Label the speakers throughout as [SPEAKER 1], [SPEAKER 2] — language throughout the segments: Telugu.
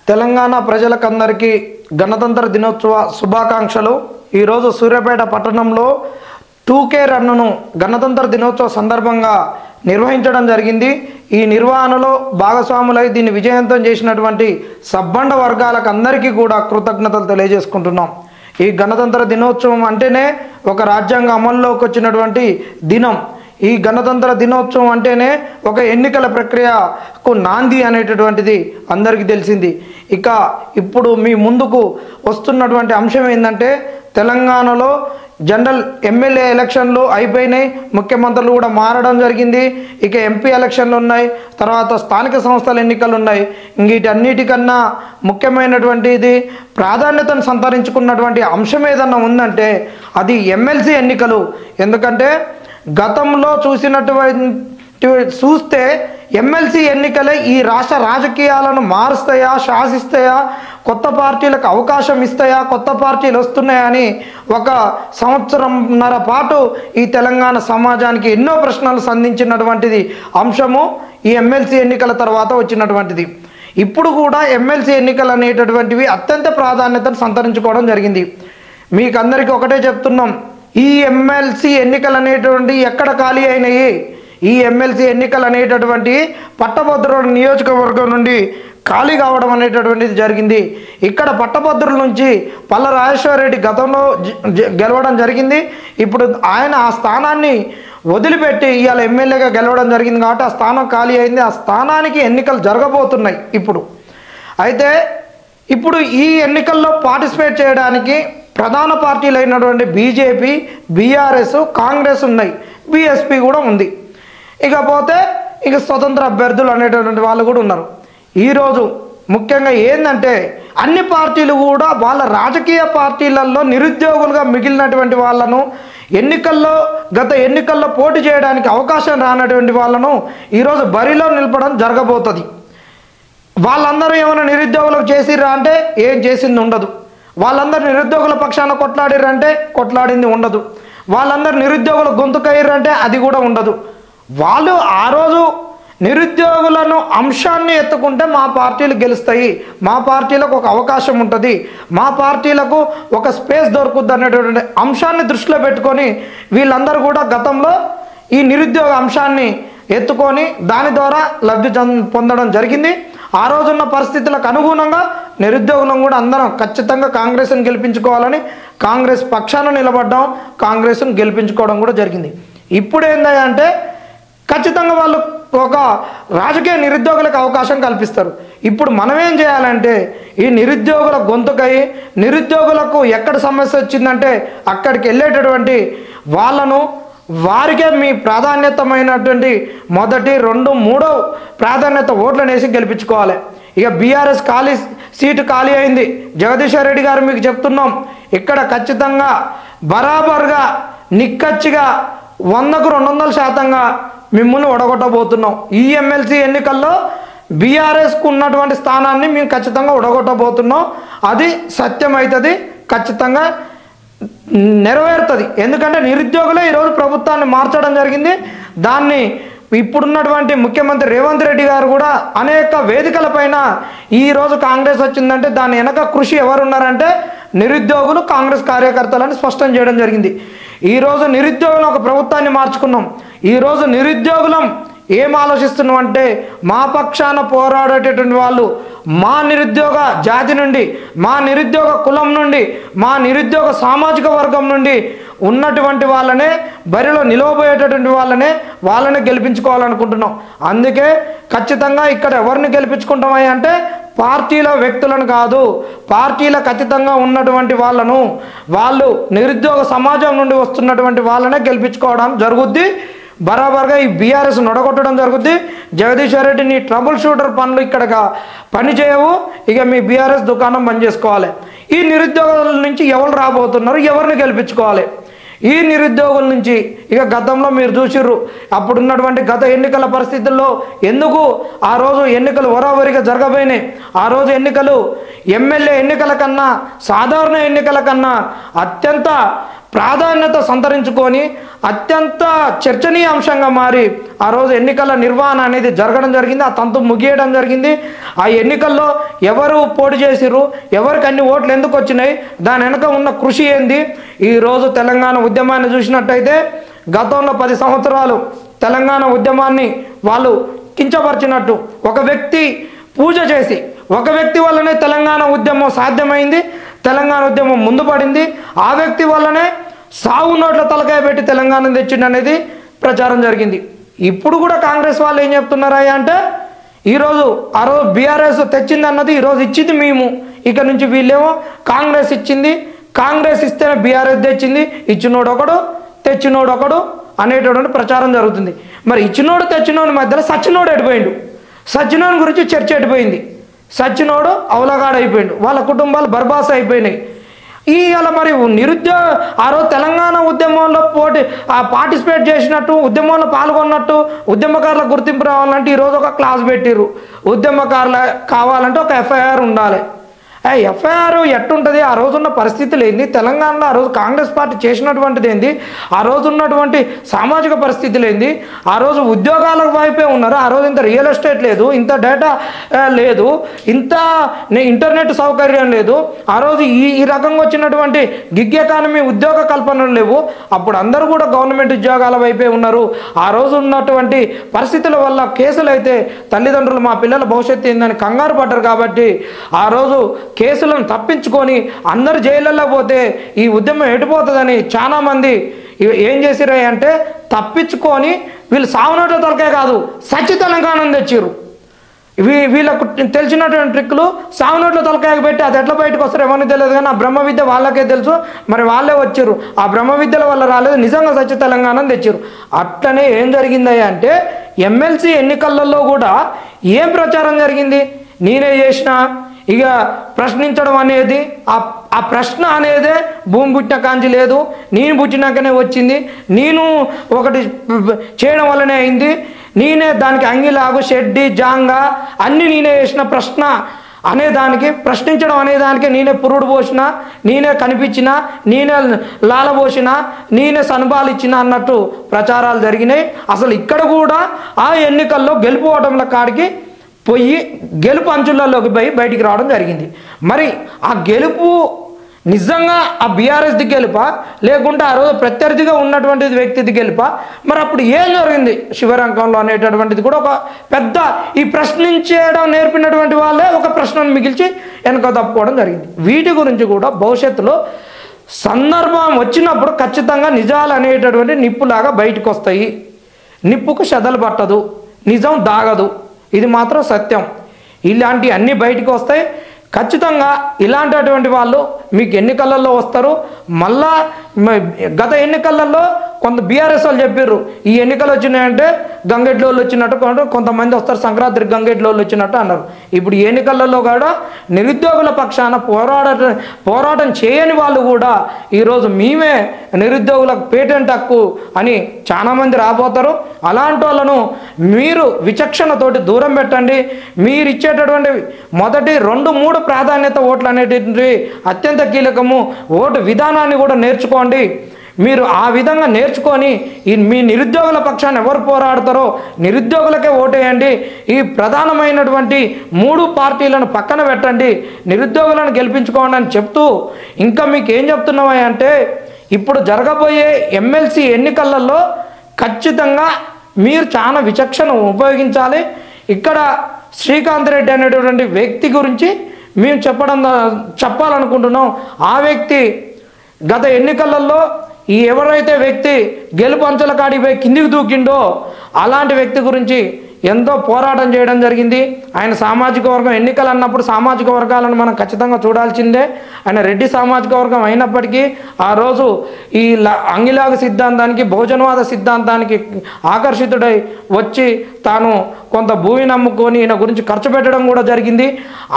[SPEAKER 1] తెలంగాణ ప్రజలకందరికీ గణతంత్ర దినోత్సవ శుభాకాంక్షలు। ఈరోజు సూర్యాపేట పట్టణంలో 2K రన్నును గణతంత్ర దినోత్సవ సందర్భంగా నిర్వహించడం జరిగింది। ఈ నిర్వహణలో భాగస్వాములై దీన్ని విజయవంతం చేసినటువంటి సబ్బండ వర్గాలకు అందరికీ కూడా కృతజ్ఞతలు తెలియజేసుకుంటున్నాం। ఈ గణతంత్ర దినోత్సవం అంటేనే ఒక రాజ్యాంగ అమల్లోకి వచ్చినటువంటి దినం। ఈ గణతంత్ర దినోత్సవం అంటేనే ఒక ఎన్నికల ప్రక్రియకు నాంది అనేటటువంటిది అందరికీ తెలిసింది। ఇక ఇప్పుడు మీ ముందుకు వస్తున్నటువంటి అంశం ఏంటంటే తెలంగాణలో జనరల్ ఎమ్మెల్యే ఎలక్షన్లు అయిపోయినాయి, ముఖ్యమంత్రులు కూడా మారడం జరిగింది। ఇక ఎంపీ ఎలక్షన్లు ఉన్నాయి, తర్వాత స్థానిక సంస్థల ఎన్నికలు ఉన్నాయి। వీటన్నిటికన్నా ముఖ్యమైనటువంటిది ప్రాధాన్యతను సంతరించుకున్నటువంటి అంశం ఏదన్నా ఉందంటే అది ఎమ్మెల్సీ ఎన్నికలు। ఎందుకంటే గతంలో చూస్తే ఎమ్మెల్సీ ఎన్నికలే ఈ రాష్ట్ర రాజకీయాలను మారుస్తాయా, శాసిస్తాయా, కొత్త పార్టీలకు అవకాశం ఇస్తాయా, కొత్త పార్టీలు వస్తున్నాయని ఒక సంవత్సరంన్నర పాటు ఈ తెలంగాణ సమాజానికి ఎన్నో ప్రశ్నలు సంధించినటువంటిది అంశము ఈ ఎమ్మెల్సీ ఎన్నికల తర్వాత వచ్చినటువంటిది। ఇప్పుడు కూడా ఎమ్మెల్సీ ఎన్నికలు అనేటటువంటివి అత్యంత ప్రాధాన్యతను సంతరించుకోవడం జరిగింది। మీకు అందరికీ ఒకటే చెప్తున్నాం, ఈ ఎమ్మెల్సీ ఎన్నికలు అనేటువంటి ఎక్కడ ఖాళీ అయినాయి? ఈ ఎమ్మెల్సీ ఎన్నికలు అనేటటువంటి పట్టభద్రుల నియోజకవర్గం నుండి ఖాళీ కావడం అనేటటువంటిది జరిగింది। ఇక్కడ పట్టభద్రుల నుంచి పల్ల రాజేశ్వరరెడ్డి గతంలో గెలవడం జరిగింది। ఇప్పుడు ఆయన ఆ స్థానాన్ని వదిలిపెట్టి ఇవాళ ఎమ్మెల్యేగా గెలవడం జరిగింది కాబట్టి ఆ స్థానం ఖాళీ అయింది। ఆ స్థానానికి ఎన్నికలు జరగబోతున్నాయి ఇప్పుడు। అయితే ఇప్పుడు ఈ ఎన్నికల్లో పార్టిసిపేట్ చేయడానికి ప్రధాన పార్టీలు అయినటువంటి బీజేపీ, బీఆర్ఎస్, కాంగ్రెస్ ఉన్నాయి, బీఎస్పీ కూడా ఉంది। ఇకపోతే స్వతంత్ర అభ్యర్థులు అనేటటువంటి వాళ్ళు కూడా ఉన్నారు। ఈరోజు ముఖ్యంగా ఏంటంటే అన్ని పార్టీలు కూడా వాళ్ళ రాజకీయ పార్టీలలో నిరుద్యోగులుగా మిగిలినటువంటి వాళ్ళను గత ఎన్నికల్లో పోటీ చేయడానికి అవకాశం రానటువంటి వాళ్ళను ఈరోజు బరిలో నిలపడం జరగబోతుంది। వాళ్ళందరూ ఏమైనా నిరుద్యోగులకు చేసిర్రా అంటే ఏం చేసింది ఉండదు। వాళ్ళందరూ నిరుద్యోగుల పక్షాన కొట్లాడిర్రంటే కొట్లాడింది ఉండదు। వాళ్ళందరూ నిరుద్యోగుల గొంతుకయ్యారంటే అది కూడా ఉండదు। వాళ్ళు ఆ రోజు నిరుద్యోగులను అంశాన్ని ఎత్తుకుంటే మా పార్టీలు గెలుస్తాయి, మా పార్టీలకు ఒక అవకాశం ఉంటుంది, మా పార్టీలకు ఒక స్పేస్ దొరుకుద్ది అనేటువంటి అంశాన్ని దృష్టిలో పెట్టుకొని వీళ్ళందరూ కూడా గతంలో ఈ నిరుద్యోగ అంశాన్ని ఎత్తుకొని దాని ద్వారా లబ్ధి పొందడం జరిగింది। ఆ రోజున్న పరిస్థితులకు అనుగుణంగా నిరుద్యోగులను కూడా అందరం ఖచ్చితంగా కాంగ్రెస్ను గెలిపించుకోవాలని కాంగ్రెస్ పక్షాన నిలబడ్డాం, కాంగ్రెస్ను గెలిపించుకోవడం కూడా జరిగింది। ఇప్పుడు ఏంటంటే ఖచ్చితంగా వాళ్ళు ఒక రాజకీయ నిరుద్యోగులకు అవకాశం కల్పిస్తారు। ఇప్పుడు మనం ఏం చేయాలంటే ఈ నిరుద్యోగుల గొంతుకై నిరుద్యోగులకు ఎక్కడ సమస్య వచ్చిందంటే అక్కడికి వెళ్ళేటటువంటి వాళ్ళను వారికే మీ ప్రాధాన్యతమైనటువంటి మొదటి, 2, 3 ప్రాధాన్యత ఓట్లను వేసి గెలిపించుకోవాలి। ఇక బీఆర్ఎస్ సీటు ఖాళీ అయింది, జగదీశ్వర్ రెడ్డి గారు మీకు చెప్తున్నాం, ఇక్కడ ఖచ్చితంగా బరాబర్గా నిక్కచ్చిగా 100కు 200% మిమ్మల్ని ఒడగొట్టబోతున్నాం। ఈ ఎమ్మెల్సీ ఎన్నికల్లో బీఆర్ఎస్కు ఉన్నటువంటి స్థానాన్ని మేము ఖచ్చితంగా ఒడగొట్టబోతున్నాం। అది సత్యమవుతుంది, ఖచ్చితంగా నెరవేరుతుంది। ఎందుకంటే నిరుద్యోగులే ఈరోజు ప్రభుత్వాన్ని మార్చడం జరిగింది। దాన్ని ఇప్పుడున్నటువంటి ముఖ్యమంత్రి రేవంత్ రెడ్డి గారు కూడా అనేక వేదికలపైన ఈరోజు కాంగ్రెస్ వచ్చిందంటే దాని వెనక కృషి ఎవరున్నారంటే నిరుద్యోగులు, కాంగ్రెస్ కార్యకర్తలని స్పష్టం చేయడం జరిగింది। ఈరోజు నిరుద్యోగులు ఒక ప్రభుత్వాన్ని మార్చుకున్నాం। ఈరోజు నిరుద్యోగులం ఏం ఆలోచిస్తున్నాం అంటే మా పక్షాన పోరాడేటటువంటి వాళ్ళు మా నిరుద్యోగ జాతి నుండి, మా నిరుద్యోగ కులం నుండి, మా నిరుద్యోగ సామాజిక వర్గం నుండి ఉన్నటువంటి వాళ్ళనే బరిలో నిలవబోయేటటువంటి వాళ్ళనే గెలిపించుకోవాలనుకుంటున్నాం। అందుకే ఖచ్చితంగా ఇక్కడ ఎవరిని గెలిపించుకుంటామని అంటే పార్టీల వ్యక్తులను కాదు, పార్టీల ఖచ్చితంగా ఉన్నటువంటి వాళ్ళు నిరుద్యోగ సమాజం నుండి వస్తున్నటువంటి వాళ్ళనే గెలిపించుకోవడం జరుగుద్ది। బరాబర్గా ఈ బీఆర్ఎస్ నొడగొట్టడం జరుగుద్ది। జగదీశ్వర్ రెడ్డి నీ ట్రబుల్ షూటర్ పనులు ఇక్కడ పని చేయవు, ఇక మీ బీఆర్ఎస్ దుకాణం బంద్ చేసుకోవాలి। ఈ నిరుద్యోగుల నుంచి ఎవరు రాబోతున్నారు, ఎవరిని గెలిపించుకోవాలి? ఈ నిరుద్యోగుల నుంచి ఇక గతంలో మీరు చూసిర్రు, అప్పుడున్నటువంటి గత ఎన్నికల పరిస్థితుల్లో ఎందుకు ఆ రోజు ఎన్నికలు వరావరిగా జరగబోయినాయి। ఆ రోజు ఎన్నికలు ఎమ్మెల్యే ఎన్నికల కన్నా, సాధారణ ఎన్నికల కన్నా అత్యంత ప్రాధాన్యత సంతరించుకొని అత్యంత చర్చనీయాంశంగా మారి ఆ రోజు ఎన్నికల నిర్వహణ అనేది జరగడం జరిగింది. ఆ తంతు ముగియడం జరిగింది. ఆ ఎన్నికల్లో ఎవరు పోటీ చేసిర్రు, ఎవరికి అన్ని ఓట్లు ఎందుకు వచ్చినాయి, దాని వెనక ఉన్న కృషి ఏంది. ఈరోజు తెలంగాణ ఉద్యమాన్ని చూసినట్టయితే గతంలో 10 సంవత్సరాలు తెలంగాణ ఉద్యమాన్ని వాళ్ళు కించపరిచినట్టు, ఒక వ్యక్తి పూజ చేసి ఒక వ్యక్తి వల్లనే తెలంగాణ ఉద్యమం సాధ్యమైంది, తెలంగాణ ఉద్యమం ముందు పడింది, ఆ వ్యక్తి వల్లనే సాగు నోట్ల తలకాయ పెట్టి తెలంగాణ తెచ్చింది అనేది ప్రచారం జరిగింది. ఇప్పుడు కూడా కాంగ్రెస్ వాళ్ళు ఏం చెప్తున్నారా అంటే ఆ రోజు బీఆర్ఎస్ తెచ్చింది అన్నది ఈరోజు ఇచ్చింది మేము, ఇక నుంచి వీళ్ళేమో కాంగ్రెస్ ఇచ్చింది, కాంగ్రెస్ ఇస్తేనే బీఆర్ఎస్ తెచ్చింది, ఇచ్చినోడు ఒకడు తెచ్చినోడు ఒకడు అనేటటువంటి ప్రచారం జరుగుతుంది. మరి ఇచ్చినోడు తెచ్చినోడు మధ్యలో సచ్చినోడు ఎడిపోయిండు, సచ్చినోడు గురించి చర్చ ఎడిపోయింది, సచ్చినోడు అవలగాడైపోయిండు, వాళ్ళ కుటుంబాలు బర్బాస్ అయిపోయినాయి. అలా మరి ఆ రోజు తెలంగాణ ఉద్యమంలో పార్టిసిపేట్ చేసినట్టు, ఉద్యమంలో పాల్గొన్నట్టు ఉద్యమకారుల గుర్తింపు రావాలంటే ఈరోజు ఒక క్లాస్ పెట్టిర్రు. ఉద్యమకారుల కావాలంటే ఒక ఎఫ్ఐఆర్ ఉండాలి. ఎఫ్ఐఆర్ ఎట్టుంటుంది, ఆ రోజున్న పరిస్థితులు ఏంది, తెలంగాణలో ఆ రోజు కాంగ్రెస్ పార్టీ చేసినటువంటిది ఏంది, ఆ రోజు ఉన్నటువంటి సామాజిక పరిస్థితులు ఏంది, ఆ రోజు ఉద్యోగాల వైపే ఉన్నారు, ఆ రోజు ఇంత రియల్ ఎస్టేట్ లేదు, ఇంత డేటా లేదు, ఇంత ఇంటర్నెట్ సౌకర్యం లేదు, ఆ రోజు ఈ రకంగా వచ్చినటువంటి గిగ్ ఎకానమీ ఉద్యోగ కల్పనలు లేవు. అప్పుడు అందరూ కూడా గవర్నమెంట్ ఉద్యోగాల వైపే ఉన్నారు. ఆ రోజు ఉన్నటువంటి పరిస్థితుల వల్ల కేసులు అయితే తల్లిదండ్రులు మా పిల్లల భవిష్యత్తు ఏందని కంగారు పడ్డారు. కాబట్టి ఆ రోజు కేసులను తప్పించుకొని అందరు జైళ్ళల్లో పోతే ఈ ఉద్యమం ఎటుపోతుందని చాలామంది ఏం చేసిరా అంటే తప్పించుకొని వీళ్ళు సాగునోట్ల తలకాయ కాదు సచ్చి తెలంగాణను తెచ్చిర్రు. వీళ్ళకు తెలిసినటువంటి ట్రిక్కులు సాగునోట్ల తలకాయకు పెట్టి అది ఎట్లా బయటకు వస్తారు ఎవరికి తెలియదు, కానీ ఆ బ్రహ్మ విద్య వాళ్ళకే తెలుసు. మరి వాళ్ళే వచ్చారు, ఆ బ్రహ్మ విద్యల వల్ల రాలేదు, నిజంగా సచ్చి తెలంగాణను తెచ్చారు. అట్లనే ఏం జరిగింది అంటే ఎమ్మెల్సీ ఎన్నికలలో కూడా ఏం ప్రచారం జరిగింది, నేనే చేసిన ఇక ప్రశ్నించడం అనేది ఆ ప్రశ్న అనేదే భూమి పుట్టిన కాంచి లేదు, నేను పుట్టినాకనే వచ్చింది, నేను ఒకటి చేయడం వల్లనే అయింది, నేనే దానికి అంగిలాగు షెడ్డి జాంగా అన్నీ నేనే చేసిన ప్రశ్న అనేదానికి, ప్రశ్నించడం అనేదానికి నేనే పురుడు పోసిన, నేనే కనిపించిన, నేనే లాలబోసిన, నేనే సనుబాలిచ్చిన అన్నట్టు ప్రచారాలు జరిగినాయి. అసలు ఇక్కడ కూడా ఆ ఎన్నికల్లో గెలుపు ఓటముల కాడికి పోయి గెలుపు అంచులలోకి పోయి బయటికి రావడం జరిగింది. మరి ఆ గెలుపు నిజంగా ఆ బీఆర్ఎస్ది గెలుపా, లేకుంటే ఆ రోజు ప్రత్యర్థిగా ఉన్నటువంటి వ్యక్తిది గెలుపా? మరి అప్పుడు ఏం జరిగింది శివరంగంలో అనేటటువంటిది కూడా ఒక పెద్ద ఈ ప్రశ్నించడం నేర్పినటువంటి వాళ్ళే ఒక ప్రశ్నను మిగిల్చి వెనక తప్పుకోవడం జరిగింది. వీటి గురించి కూడా భవిష్యత్తులో సందర్భం వచ్చినప్పుడు ఖచ్చితంగా నిజాలు అనేటటువంటి నిప్పులాగా బయటకు వస్తాయి. నిప్పుకు చెదలు పట్టదు, నిజం దాగదు, ఇది మాత్రం సత్యం. ఇలాంటి అన్నీ బయటకు వస్తాయి. ఖచ్చితంగా ఇలాంటి వాళ్ళు మీకు ఎన్నికలలో వస్తారు. మళ్ళా గత ఎన్నికలలో కొంత బీఆర్ఎస్ వాళ్ళు చెప్పారు ఈ ఎన్నికలు వచ్చినాయంటే గంగెడ్లోళ్ళు వచ్చినట్టు, కొంతమంది వస్తారు సంక్రాంతి గంగెడ్లోళ్ళు వచ్చినట్టు అన్నారు. ఇప్పుడు ఈ ఎన్నికలలో కూడా నిరుద్యోగుల పక్షాన పోరాటం చేయని వాళ్ళు కూడా ఈరోజు మేమే నిరుద్యోగులకు పేటెంట్ హక్కు అని చాలామంది రాబోతారు. అలాంటి వాళ్ళను మీరు విచక్షణతోటి దూరం పెట్టండి. మీరు ఇచ్చేటటువంటి మొదటి 2-3 ప్రాధాన్యత ఓట్లు అనేటువంటి అత్యంత కీలకము. ఓటు విధానాన్ని కూడా నేర్చుకోండి. మీరు ఆ విధంగా నేర్చుకొని మీ నిరుద్యోగుల పక్షాన్ని ఎవరు పోరాడతారో నిరుద్యోగులకే ఓటేయండి. ఈ ప్రధానమైనటువంటి 3 పార్టీలను పక్కన పెట్టండి, నిరుద్యోగులను గెలిపించుకోండి అని చెప్తూ ఇంకా మీకు ఏం చెప్తున్నామా అంటే ఇప్పుడు జరగబోయే ఎమ్మెల్సీ ఎన్నికలలో ఖచ్చితంగా మీరు చాలా విచక్షణ ఉపయోగించాలి. ఇక్కడ శ్రీకాంత్ రెడ్డి అనేటటువంటి వ్యక్తి గురించి మేము చెప్పాలనుకుంటున్నాం. ఆ వ్యక్తి గత ఎన్నికలలో ఎవరైతే వ్యక్తి గెలుపు అంచెల కాడికి పోయి కిందికి దూకిండో అలాంటి వ్యక్తి గురించి ఎంతో పోరాటం చేయడం జరిగింది. ఆయన సామాజిక వర్గం ఎన్నికలు అన్నప్పుడు సామాజిక వర్గాలను మనం ఖచ్చితంగా చూడాల్సిందే. ఆయన రెడ్డి సామాజిక వర్గం అయినప్పటికీ ఆ రోజు ఈ అంగిలాగ సిద్ధాంతానికి బహుజనవాద సిద్ధాంతానికి ఆకర్షితుడై వచ్చి తాను కొంత భూమిని అమ్ముకొని ఈయన గురించి ఖర్చు పెట్టడం కూడా జరిగింది.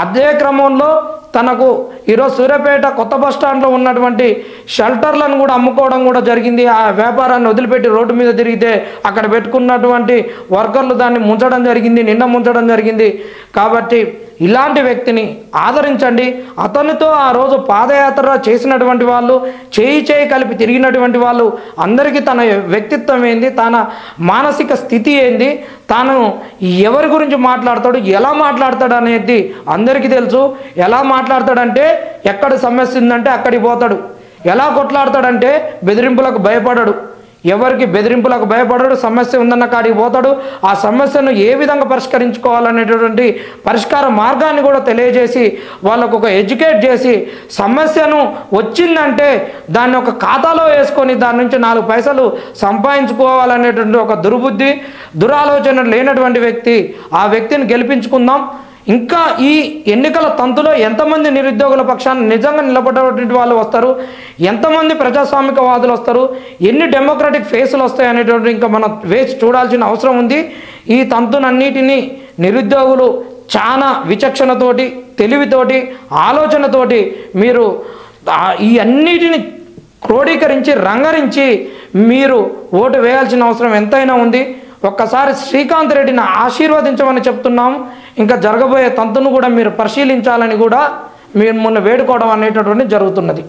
[SPEAKER 1] అదే క్రమంలో తనకు ఈరోజు సూర్యాపేట కొత్త బస్టాండ్లో ఉన్నటువంటి షెల్టర్లను కూడా అమ్ముకోవడం కూడా జరిగింది. ఆ వ్యాపారాన్ని వదిలిపెట్టి రోడ్డు మీద తిరిగితే అక్కడ పెట్టుకున్నటువంటి వర్కర్లు దాన్ని ముంచడం జరిగింది, నిన్న ముంచడం జరిగింది. కాబట్టి ఇలాంటి వ్యక్తిని ఆదరించండి. అతనితో ఆ రోజు పాదయాత్ర చేసినటువంటి వాళ్ళు, చేయి కలిపి తిరిగినటువంటి వాళ్ళు అందరికీ తన వ్యక్తిత్వం ఏంది, తన మానసిక స్థితి ఏంది, తాను ఎవరి గురించి మాట్లాడతాడు, ఎలా మాట్లాడతాడు అనేది అందరికీ తెలుసు. ఎలా మాట్లాడతాడంటే ఎక్కడ సమస్య ఉందంటే అక్కడికి పోతాడు. ఎలా కొట్లాడతాడంటే బెదిరింపులకు భయపడడు, ఎవరికి బెదిరింపులకు భయపడడు. సమస్య ఉందన్న కాడికి పోతాడు. ఆ సమస్యను ఏ విధంగా పరిష్కరించుకోవాలనేటటువంటి పరిష్కార మార్గాన్ని కూడా తెలియజేసి వాళ్ళకు ఒక ఎడ్యుకేట్ చేసి, సమస్యను వచ్చిందంటే దాన్ని ఒక ఖాతాలో వేసుకొని దాని నుంచి 4 పైసలు సంపాదించుకోవాలనేటువంటి ఒక దుర్బుద్ధి, దురాలోచన లేనటువంటి వ్యక్తి. ఆ వ్యక్తిని గెలిపించుకుందాం. ఇంకా ఈ ఎన్నికల తంతులో ఎంతమంది నిరుద్యోగుల పక్షాన్ని నిజంగా నిలబడేటువంటి వాళ్ళు వస్తారు, ఎంతమంది ప్రజాస్వామికవాదులు వస్తారు, ఎన్ని డెమోక్రటిక్ ఫేసులు వస్తాయి అనేటువంటి ఇంకా మనం వేచి చూడాల్సిన అవసరం ఉంది. ఈ తంతునన్నిటినీ నిరుద్యోగులు చాలా విచక్షణతోటి, తెలివితోటి, ఆలోచనతోటి మీరు ఈ అన్నిటిని క్రోడీకరించి రంగరించి మీరు ఓటు వేయాల్సిన అవసరం ఎంతైనా ఉంది. ఒక్కసారి శ్రీకాంత్ రెడ్డిని ఆశీర్వదించమని చెప్తున్నాం. ఇంకా జరగబోయే తంతును కూడా మీరు పరిశీలించాలని కూడా మీరు మొన్న వేడుకోవడం అనేటటువంటి జరుగుతున్నది.